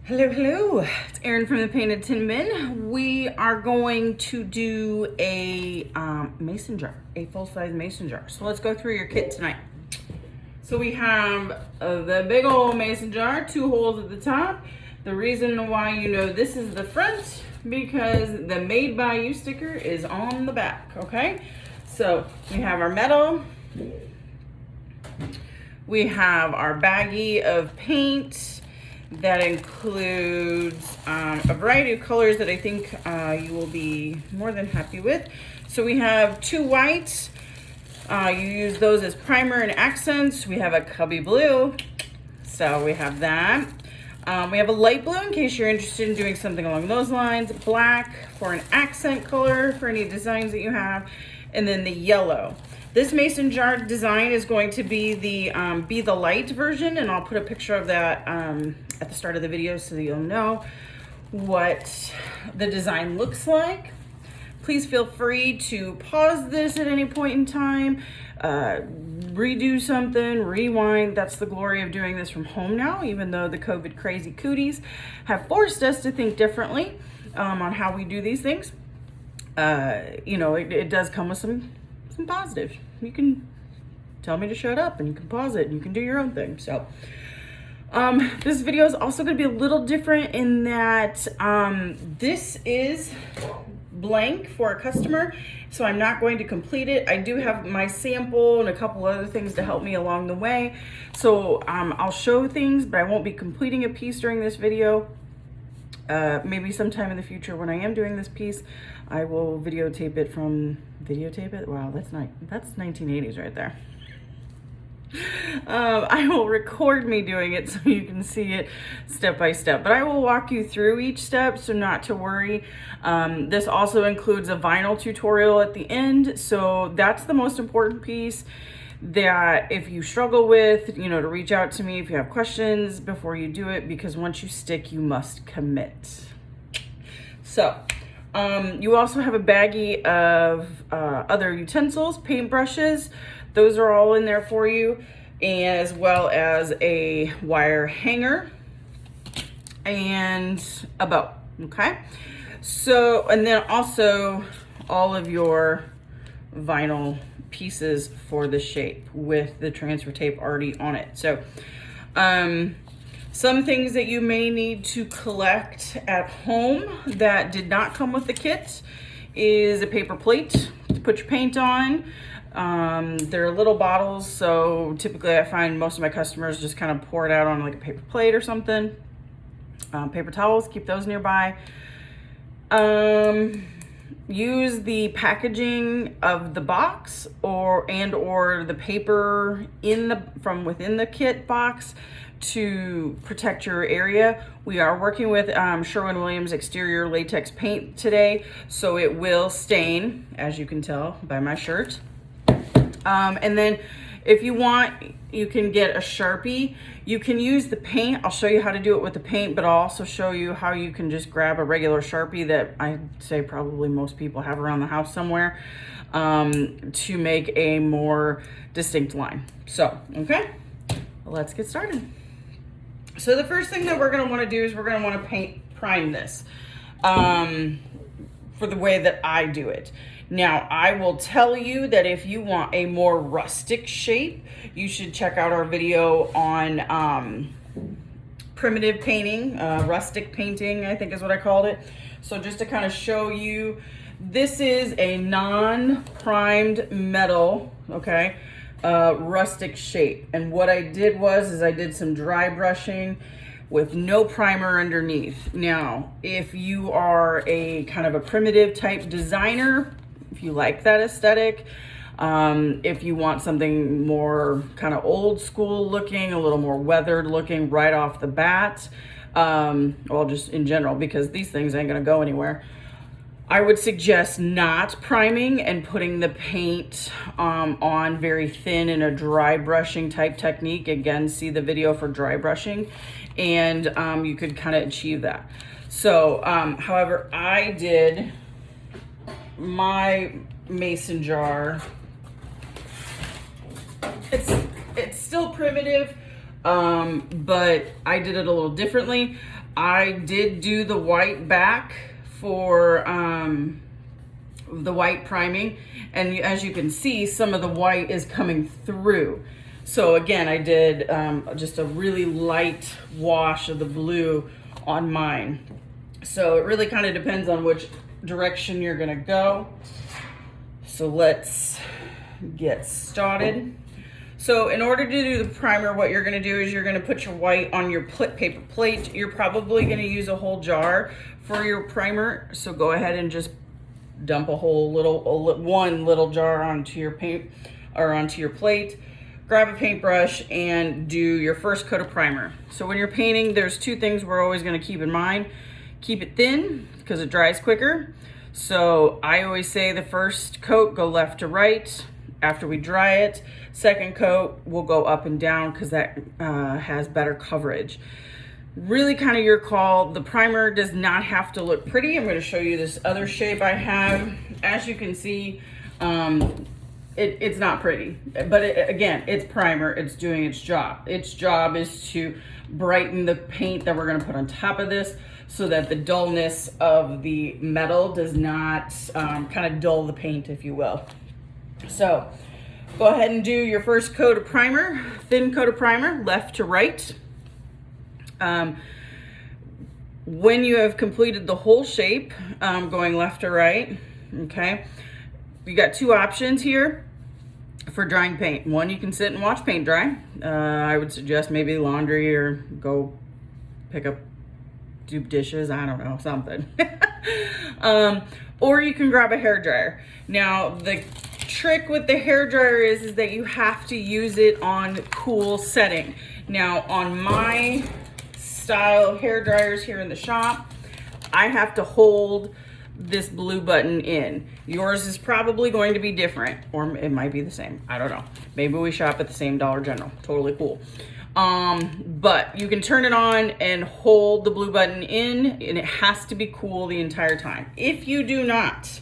Hello, hello. It's Erin from the Painted Tin Bin. We are going to do a mason jar, a full-size mason jar. So let's go through your kit tonight. So we have the big old mason jar, 2 holes at the top. The reason why you know this is the front, because the Made by You sticker is on the back, okay? So we have our metal. We have our baggie of paint. That includes a variety of colors that I think you will be more than happy with. So we have 2 whites. You use those as primer and accents. We have a cubby blue. So we have that. We have a light blue in case you're interested in doing something along those lines. Black for an accent color for any designs that you have. And then the yellow. This mason jar design is going to be the light version, and I'll put a picture of that at the start of the video so that you'll know what the design looks like. Please feel free to pause this at any point in time, redo something, rewind. That's the glory of doing this from home now, even though the COVID crazy cooties have forced us to think differently on how we do these things. You know, it does come with some positives. You can tell me to shut up and you can pause it and you can do your own thing. So this video is also going to be a little different in that this is blank for a customer, so I'm not going to complete it. I do have my sample and a couple other things to help me along the way, so I'll show things, but I won't be completing a piece during this video. Maybe sometime in the future when I am doing this piece, I will videotape it. Wow, that's 1980s right there. I will record me doing it so you can see it step by step, but I will walk you through each step, so not to worry. This also includes a vinyl tutorial at the end, so that's the most important piece that if you struggle with, you know, to reach out to me if you have questions before you do it, because once you stick, you must commit. So you also have a baggie of other utensils, paintbrushes. Those are all in there for you, as well as a wire hanger and a bow, okay? So, and then also all of your vinyl pieces for the shape with the transfer tape already on it. So, some things that you may need to collect at home that did not come with the kit is a paper plate to put your paint on. They're little bottles, so typically I find most of my customers just kind of pour it out on like a paper plate or something. Paper towels, keep those nearby. Use the packaging of the box or the paper from within the kit box to protect your area. We are working with Sherwin-Williams exterior latex paint today, so it will stain, as you can tell by my shirt. And then if you want, you can get a Sharpie. You can use the paint. I'll show you how to do it with the paint, but I'll also show you how you can just grab a regular Sharpie that I'd say probably most people have around the house somewhere, to make a more distinct line. So, okay, let's get started. So the first thing that we're gonna wanna do is we're gonna wanna prime this for the way that I do it. Now, I will tell you that if you want a more rustic shape, you should check out our video on primitive painting, rustic painting, I think is what I called it. So just to kind of show you, this is a non-primed metal, okay, rustic shape. And what I did was I did some dry brushing with no primer underneath. Now, if you are a kind of a primitive type designer, if you like that aesthetic, if you want something more kind of old school looking, a little more weathered looking right off the bat, well, just in general, because these things ain't gonna go anywhere, I would suggest not priming and putting the paint on very thin in a dry brushing type technique. Again, see the video for dry brushing, and you could kind of achieve that. So, however, I did my mason jar. It's still primitive. but I did it a little differently. I did do the white back for the white priming, and as you can see, some of the white is coming through. So again, I did just a really light wash of the blue on mine. So it really kind of depends on which direction you're gonna go. So let's get started. So in order to do the primer, what you're gonna do is you're gonna put your white on your paper plate. You're probably gonna use a whole jar for your primer. So go ahead and just dump one little jar onto your paint or onto your plate. Grab a paintbrush and do your first coat of primer. So when you're painting, there's two things we're always gonna keep in mind. Keep it thin because it dries quicker. So I always say the first coat, go left to right. After we dry it, second coat will go up and down because that has better coverage. Really kind of your call. The primer does not have to look pretty. I'm going to show you this other shape I have. As you can see, it's not pretty, but again, it's primer. It's doing its job. Its job is to brighten the paint that we're going to put on top of this so that the dullness of the metal does not kind of dull the paint, if you will. So go ahead and do your first coat of primer, thin coat of primer, left to right. When you have completed the whole shape, going left to right, okay, you got two options here for drying paint. One, you can sit and watch paint dry. I would suggest maybe laundry or go pick up, do dishes, I don't know, something. Or you can grab a hair dryer. Now, the trick with the hair dryer is that you have to use it on cool setting. Now, on my style hair dryers here in the shop, I have to hold this blue button in. Yours is probably going to be different, or it might be the same. I don't know. Maybe we shop at the same Dollar General. Totally cool. But you can turn it on and hold the blue button in, and it has to be cool the entire time. If you do not,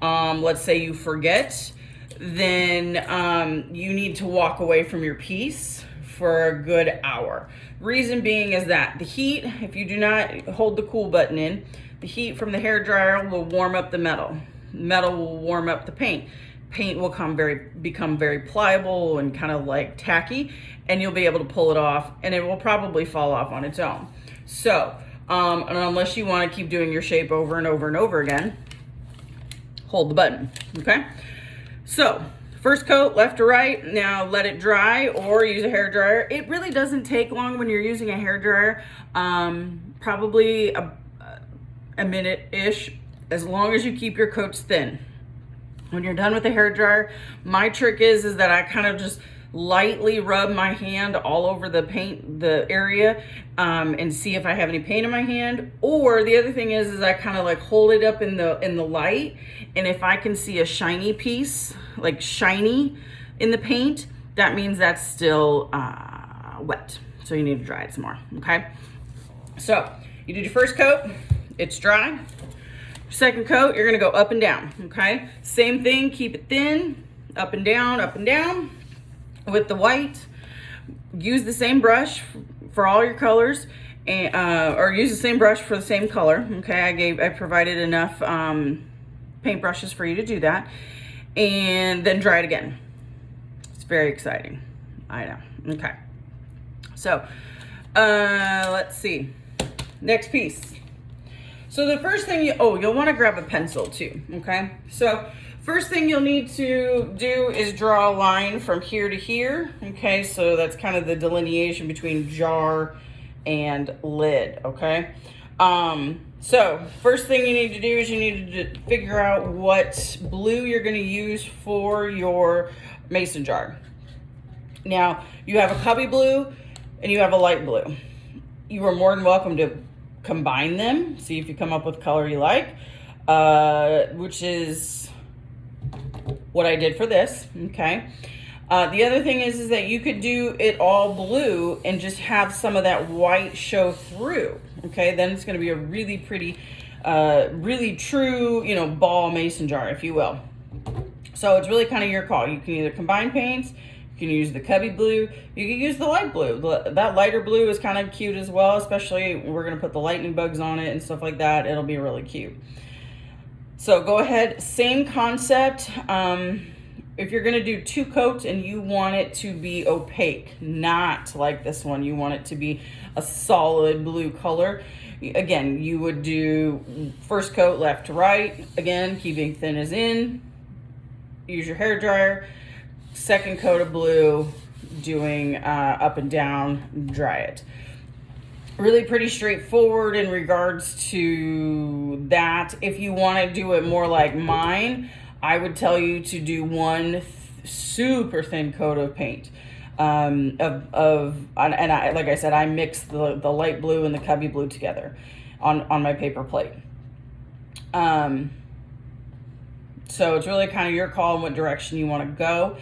let's say you forget, then you need to walk away from your piece for a good hour. Reason being is that the heat, if you do not hold the cool button in, the heat from the hair dryer will warm up the metal. Metal will warm up the paint. Paint will become very pliable and kind of like tacky, and you'll be able to pull it off, and it will probably fall off on its own. So, and unless you want to keep doing your shape over and over and over again, hold the button, okay? So, first coat, left to right. Now let it dry or use a hair dryer. It really doesn't take long when you're using a hair dryer, probably a minute-ish, as long as you keep your coats thin. When you're done with the hair dryer, my trick is that I kind of just lightly rub my hand all over the paint, the area, and see if I have any paint in my hand. Or the other thing is I kind of like hold it up in the light, and if I can see a shiny piece, like shiny in the paint, that means that's still wet. So you need to dry it some more, okay? So you did your first coat, it's dry. Second coat, you're gonna go up and down, okay? Same thing, keep it thin, up and down with the white. Use the same brush for all your colors, and or use the same brush for the same color, okay? I provided enough paint brushes for you to do that, and then dry it again. It's very exciting, I know, okay. So, let's see, next piece. So the first thing you'll want to grab a pencil too, okay? So first thing you'll need to do is draw a line from here to here, okay? So that's kind of the delineation between jar and lid, okay? So first thing you need to do is you need to figure out what blue you're going to use for your mason jar. Now, you have a cubby blue and you have a light blue. You are more than welcome to combine them, see if you come up with color you like, which is what I did for this, okay? The other thing is that you could do it all blue and just have some of that white show through, okay? Then it's gonna be a really pretty, really true, ball mason jar, if you will. So it's really kind of your call. You can either combine paints, You can use the cubby blue. You can use the light blue. That lighter blue is kind of cute as well, especially we're going to put the lightning bugs on it and stuff like that. It'll be really cute. So go ahead, same concept. If you're going to do 2 coats and you want it to be opaque, not like this one, you want it to be a solid blue color. Again, you would do first coat left to right, again, keeping thin as in. Use your hair dryer. Second coat of blue, doing up and down, dry it. Really pretty straightforward in regards to that. If you want to do it more like mine, I would tell you to do one super thin coat of paint. And I, like I said, I mix the light blue and the cubby blue together on my paper plate. So it's really kind of your call in what direction you want to go.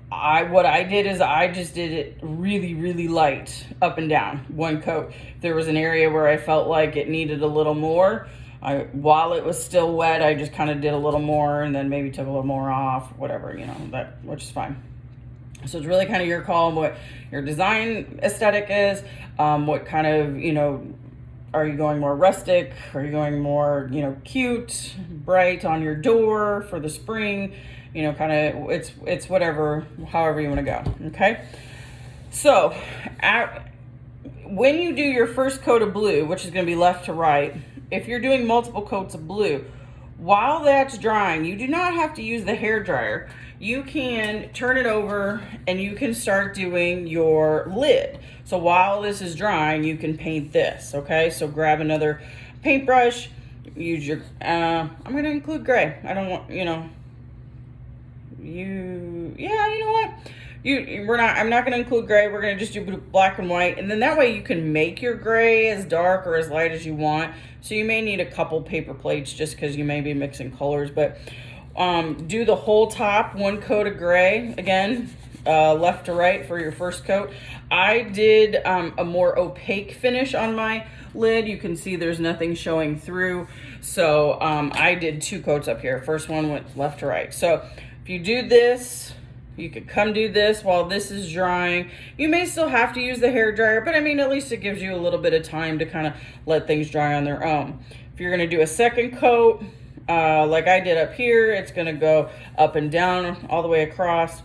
What I did is I just did it really, really light up and down, one coat. If there was an area where I felt like it needed a little more, while it was still wet, I just kind of did a little more and then maybe took a little more off, whatever, which is fine. So it's really kind of your call on what your design aesthetic is, what kind of, are you going more rustic? Are you going more, cute, bright on your door for the spring? Kind of, it's whatever, however you want to go, okay? So when you do your first coat of blue, which is going to be left to right, if you're doing multiple coats of blue, while that's drying, you do not have to use the hair dryer. You can turn it over and you can start doing your lid. So while this is drying, you can paint this, okay? So grab another paintbrush, use your, I'm going to include gray. I don't want, I'm not going to include gray. We're going to just do black and white. And then that way you can make your gray as dark or as light as you want. So you may need a couple paper plates just because you may be mixing colors, but do the whole top, one coat of gray, again, left to right for your first coat. I did a more opaque finish on my lid. You can see there's nothing showing through. So I did 2 coats up here. First one went left to right. So if you do this, you could come do this while this is drying. You may still have to use the hair dryer, but at least it gives you a little bit of time to kind of let things dry on their own. If you're going to do a second coat, like I did up here, it's going to go up and down all the way across.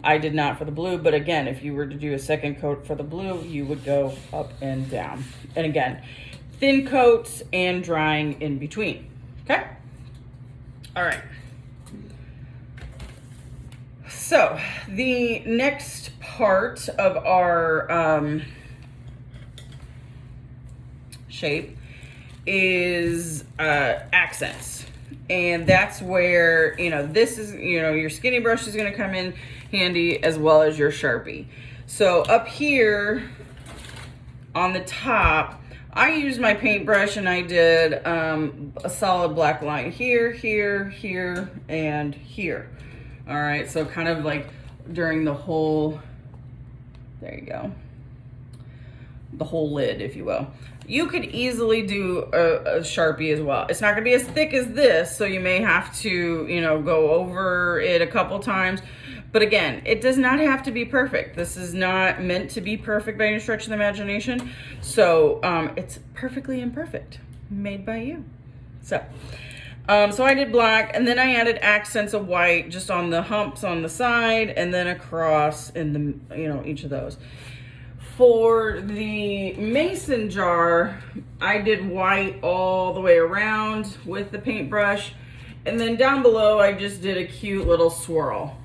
I did not for the blue, but again, if you were to do a second coat for the blue, you would go up and down. And again, thin coats and drying in between. Okay? All right. So the next part of our shape is accents. And that's where, this is, your skinny brush is going to come in handy as well as your Sharpie. So up here on the top, I used my paintbrush and I did a solid black line here, here, here, and here. All right, so kind of like during the whole, there you go, the whole lid, if you will. You could easily do a Sharpie as well. It's not gonna be as thick as this, so you may have to, go over it a couple times. But again, it does not have to be perfect. This is not meant to be perfect by any stretch of the imagination. So it's perfectly imperfect, made by you. So I did black, and then I added accents of white just on the humps on the side, and then across in the, each of those. For the mason jar, I did white all the way around with the paintbrush, and then down below I just did a cute little swirl.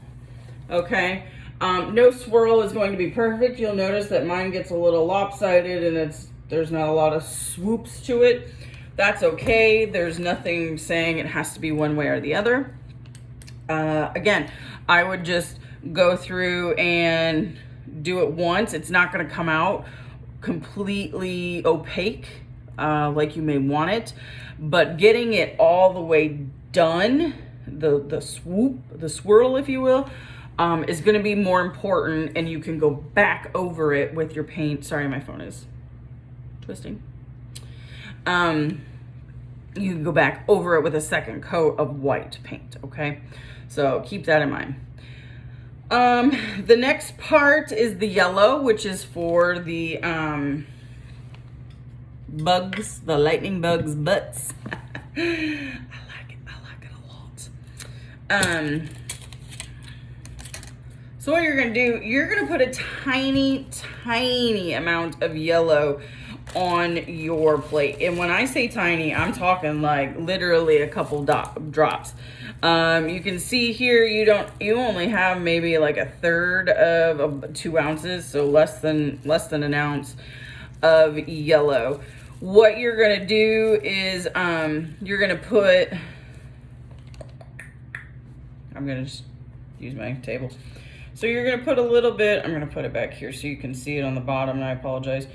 Okay, no swirl is going to be perfect. You'll notice that mine gets a little lopsided and there's not a lot of swoops to it. That's okay. There's nothing saying it has to be one way or the other. Again, I would just go through and do it once. It's not going to come out completely opaque like you may want it, but getting it all the way done, the swirl, if you will, is going to be more important, and you can go back over it with your paint. Sorry, my phone is twisting. You can go back over it with a second coat of white paint, okay? So keep that in mind. The next part is the yellow, which is for the bugs, the lightning bugs butts. I like it a lot. So what you're gonna do, you're gonna put a tiny amount of yellow on your plate. And when I say tiny, I'm talking like literally a couple drops. You can see here, you only have maybe like a third of 2 ounces, so less than an ounce of yellow. What you're gonna do is you're gonna put, I'm gonna just use my table. So you're gonna put a little bit, I'm gonna put it back here so you can see it on the bottom, and I apologize.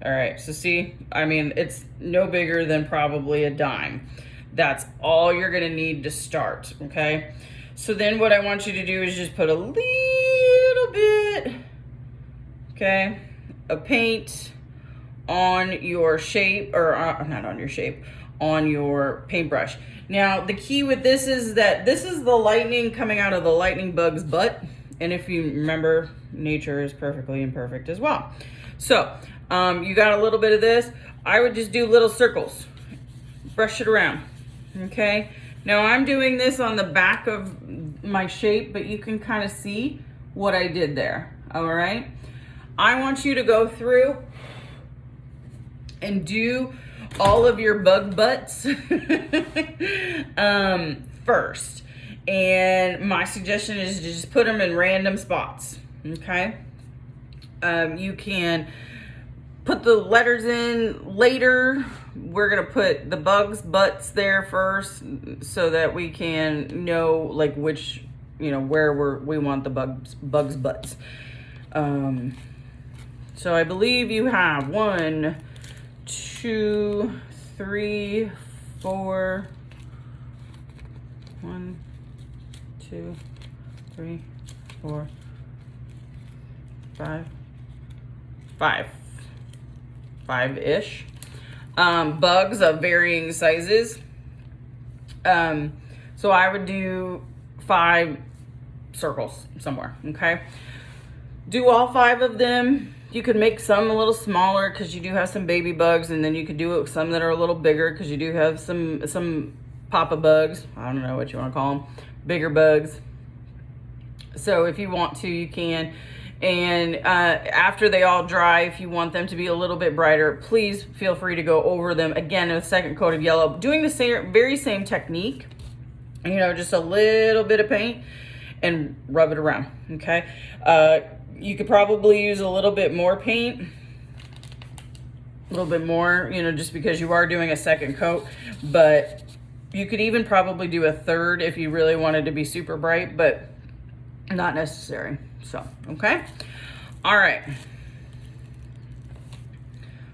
All right, so see, I mean, it's no bigger than probably a dime. That's all you're gonna need to start, okay? So then what I want you to do is just put a little bit, okay, of paint on your shape, or not on your shape, on your paintbrush. Now, the key with this is that this is the lightning coming out of the lightning bug's butt. And if you remember, nature is perfectly imperfect as well. So, you got a little bit of this. I would just do little circles, brush it around, okay? Now, I'm doing this on the back of my shape, but you can kind of see what I did there, all right? I want you to go through and do all of your bug butts first. And my suggestion is to just put them in random spots, okay? You can put the letters in later. We're gonna put the bugs butts there first so that we can know like which, where we want the bugs butts. So I believe you have 1, 2, 3, 4. 1, 2, 3, 4, 5. 5-ish. Bugs of varying sizes. So I would do 5 circles somewhere, okay? Do all 5 of them. You could make some a little smaller because you do have some baby bugs, and then you could do it with some that are a little bigger because you do have some papa bugs. I don't know what you want to call them. Bigger bugs. So if you want to, you can. And after they all dry, if you want them to be a little bit brighter, please feel free to go over them again in a second coat of yellow. Doing the very same technique, just a little bit of paint and rub it around, okay? You could probably use a little bit more paint, a little bit more, just because you are doing a second coat. But you could even probably do a third if you really wanted to be super bright, but not necessary. So, okay. All right.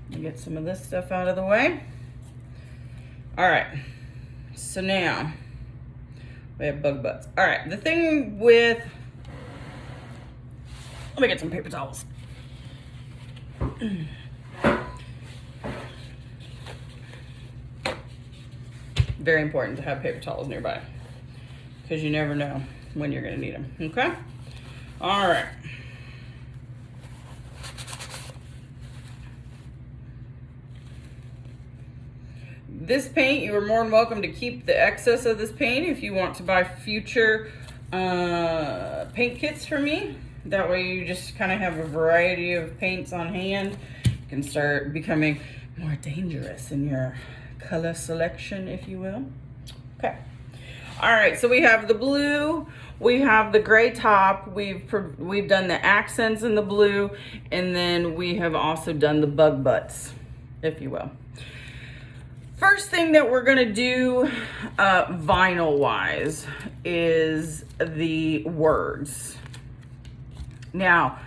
Let me get some of this stuff out of the way. All right. So now we have bug butts. All right. The thing with, let me get some paper towels. Very important to have paper towels nearby because you never know when you're going to need them. Okay? All right. This paint, you are more than welcome to keep the excess of this paint if you want to buy future paint kits from me. That way you just kind of have a variety of paints on hand. You can start becoming more dangerous in your color selection, if you will. Okay. All right, so we have the blue, we have the gray top, we've done the accents in the blue, and then we have also done the bug butts, if you will. First thing that we're gonna do vinyl wise is the words. Now,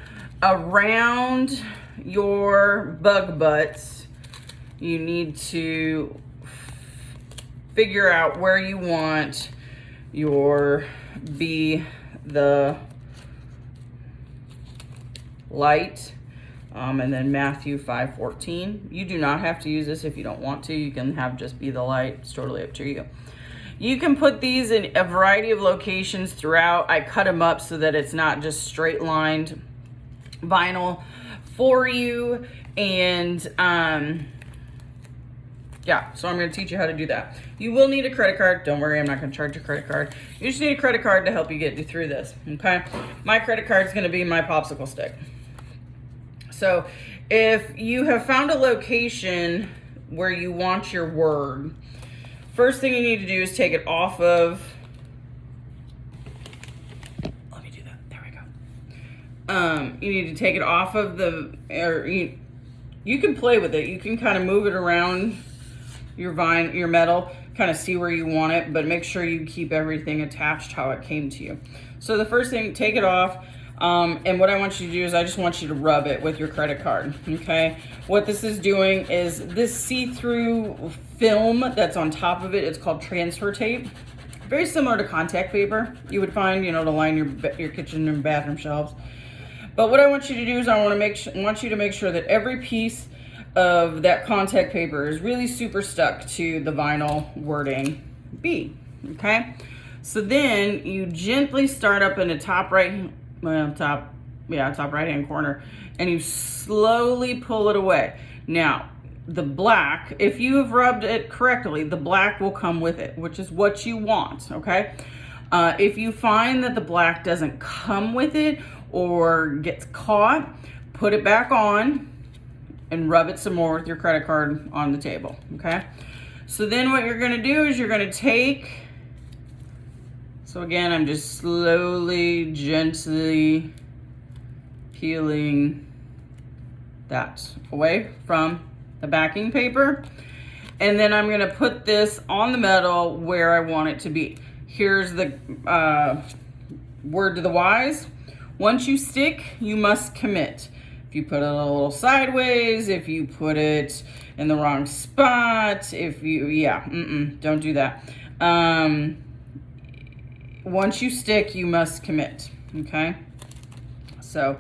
around your bug butts, you need to figure out where you want your the light, and then Matthew 5:14. You do not have to use this if you don't want to. You can have just be the light. It's totally up to you. You can put these in a variety of locations throughout. I cut them up so that it's not just straight lined vinyl for you. And yeah, so I'm going to teach you how to do that. You will need a credit card. Don't worry, I'm not going to charge your credit card. You just need a credit card to help you get you through this, okay? My credit card is going to be my popsicle stick. So if you have found a location where you want your word, first thing you need to do is take it off of, let me do that, there we go. You need to take it off of the, or you can play with it. You can kind of move it around your metal, kind of see where you want it, but make sure you keep everything attached how it came to you. So the first thing, take it off. And what I want you to do is I just want you to rub it with your credit card, okay? What this is doing is this see-through film that's on top of it, it's called transfer tape. Very similar to contact paper you would find, you know, to line your kitchen and bathroom shelves. But what I want you to do is I want you to make sure that every piece of that contact paper is really super stuck to the vinyl wording B, okay? So then you gently start up in the top top right-hand corner, and you slowly pull it away. Now, the black, if you have rubbed it correctly, the black will come with it, which is what you want, okay? If you find that the black doesn't come with it or gets caught, put it back on and rub it some more with your credit card on the table, okay? So then what you're gonna do is you're gonna take, so again, I'm just slowly, gently peeling that away from the backing paper. And then I'm gonna put this on the metal where I want it to be. Here's the word to the wise. Once you stick, you must commit. If you put it a little sideways, if you put it in the wrong spot, if you, don't do that. Once you stick, you must commit, okay? So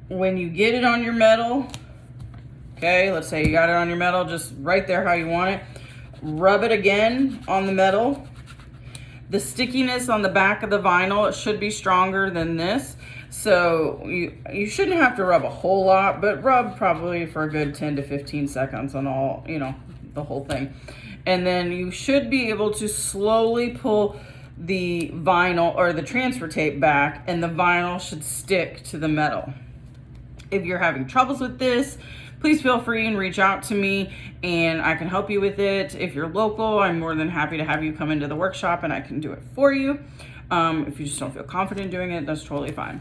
when you get it on your metal, okay, let's say you got it on your metal, just right there how you want it, rub it again on the metal. The stickiness on the back of the vinyl, it should be stronger than this. So you shouldn't have to rub a whole lot, but rub probably for a good 10 to 15 seconds on all, you know, the whole thing. And then you should be able to slowly pull the vinyl or the transfer tape back, and the vinyl should stick to the metal. If you're having troubles with this, please feel free and reach out to me and I can help you with it. If you're local, I'm more than happy to have you come into the workshop and I can do it for you. If you just don't feel confident doing it, that's totally fine.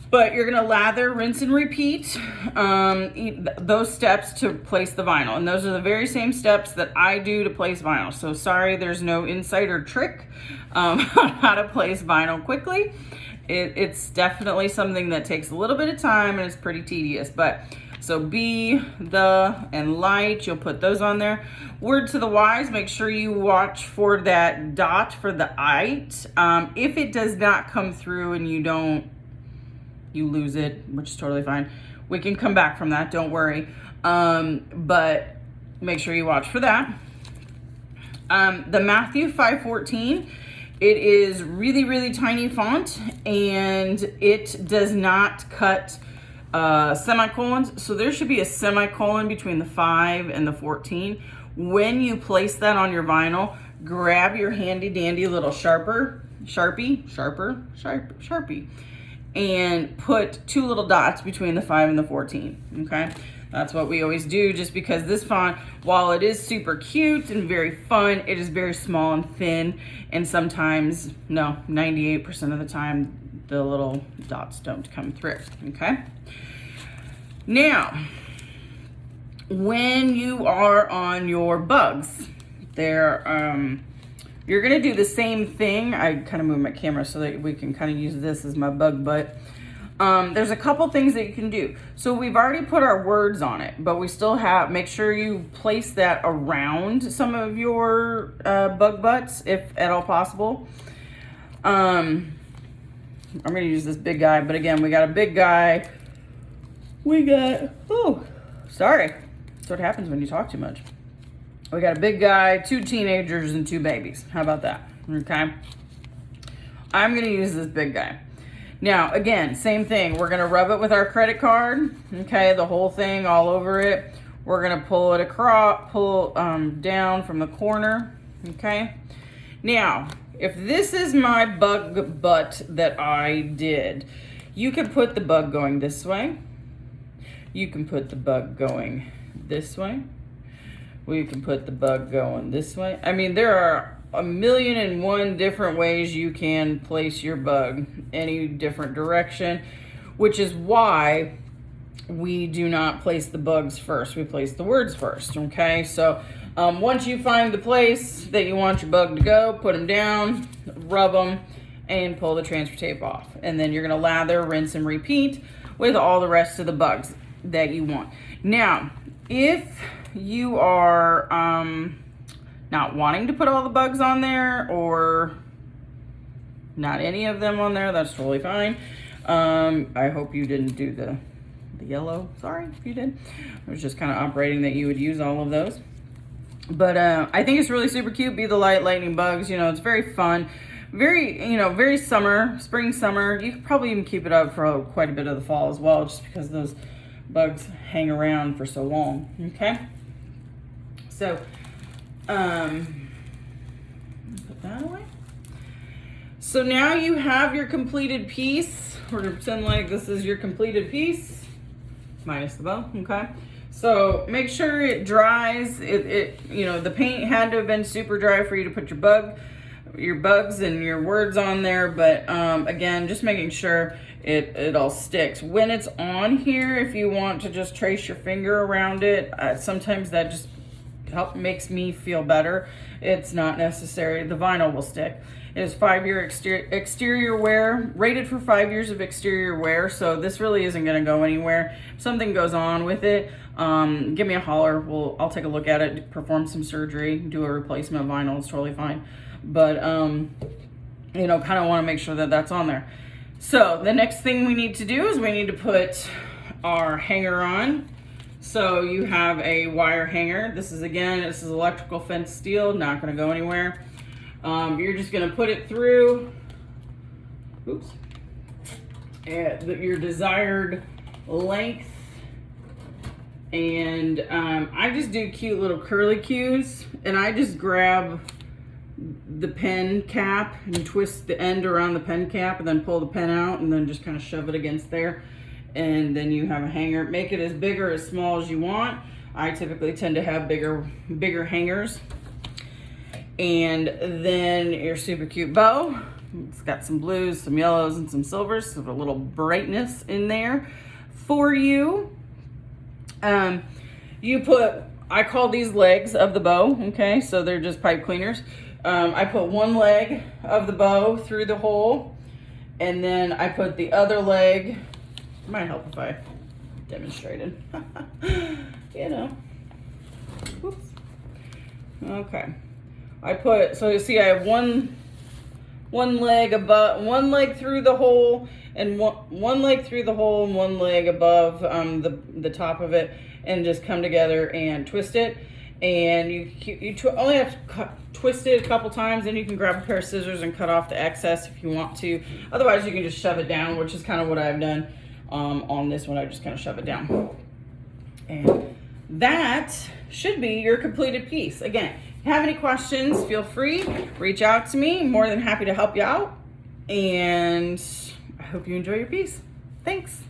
But you're gonna lather, rinse, and repeat those steps to place the vinyl. And those are the very same steps that I do to place vinyl. So sorry, there's no insider trick on how to place vinyl quickly. It's definitely something that takes a little bit of time and it's pretty tedious. But so B, the, and light, you'll put those on there. Word to the wise, make sure you watch for that dot for the "ite." If it does not come through and you lose it, which is totally fine. We can come back from that, don't worry. But make sure you watch for that. The Matthew 5:14, it is really, really tiny font and it does not cut semicolons. So there should be a semicolon between the 5 and the 14. When you place that on your vinyl, grab your handy dandy little Sharpie, and put 2 little dots between the 5 and the 14, okay? That's what we always do, just because this font, while it is super cute and very fun, it is very small and thin, and sometimes, no, 98% of the time, the little dots don't come through, okay? Now, when you are on your bugs, you're gonna do the same thing. I kind of move my camera so that we can kind of use this as my bug butt. There's a couple things that you can do. So we've already put our words on it, but we still make sure you place that around some of your bug butts, if at all possible. I'm gonna use this big guy, but again, we got a big guy. Sorry. That's what happens when you talk too much. We got a big guy, 2 teenagers, and 2 babies. How about that? Okay. I'm going to use this big guy. Now, again, same thing. We're going to rub it with our credit card. Okay, the whole thing all over it. We're going to pull it across, down from the corner. Okay. Now, if this is my bug butt that I did, you can put the bug going this way. You can put the bug going this way. We can put the bug going this way. I mean, there are 1,000,001 different ways you can place your bug, any different direction, which is why we do not place the bugs first. We place the words first, okay? So once you find the place that you want your bug to go, put them down, rub them, and pull the transfer tape off. And then you're gonna lather, rinse, and repeat with all the rest of the bugs that you want. Now, if you are not wanting to put all the bugs on there, or not any of them on there, that's totally fine. I hope you didn't do the yellow. Sorry if you did. I was just kind of operating that you would use all of those. But I think it's really super cute. Be the Light Lightning bugs. You know, it's very fun. Very, you know, very summer, spring, summer. You could probably even keep it up for quite a bit of the fall as well, just because those bugs hang around for so long. Okay. So, put that away. So now you have your completed piece. We're gonna pretend like this is your completed piece, minus the bow. Okay. So make sure it dries. You know, the paint had to have been super dry for you to put your bugs and your words on there. But again, just making sure it all sticks. When it's on here, if you want to just trace your finger around it, sometimes that just makes me feel better. It's not necessary. The vinyl will stick. It is 5-year exterior wear, rated for 5 years of exterior wear. So this really isn't going to go anywhere. If something goes on with it, give me a holler. I'll take a look at it, perform some surgery, do a replacement of vinyl. It's totally fine. But you know, kind of want to make sure that that's on there. So the next thing we need to do is we need to put our hanger on. So you have a wire hanger. This is electrical fence steel, not going to go anywhere. You're just going to put it through, at your desired length. And I just do cute little curly cues, and I just grab the pen cap and twist the end around the pen cap and then pull the pen out and then just kind of shove it against there. And then you have a hanger. Make it as big or as small as you want. I typically tend to have bigger hangers. And then your super cute bow. It's got some blues, some yellows, and some silvers, so a little brightness in there for you. I call these legs of the bow, okay? So they're just pipe cleaners. I put one leg of the bow through the hole, and then I put the other leg. It might help if I demonstrated. You know. Oops. Okay. So you see I have one leg above, one leg through the hole, and one leg through the hole, and one leg above the top of it, and just come together and twist it. And you only have to twist it a couple times, and you can grab a pair of scissors and cut off the excess if you want to. Otherwise, you can just shove it down, which is kind of what I've done on this one. I just kind of shove it down. And that should be your completed piece. Again, if you have any questions, feel free, reach out to me. I'm more than happy to help you out. And I hope you enjoy your piece. Thanks.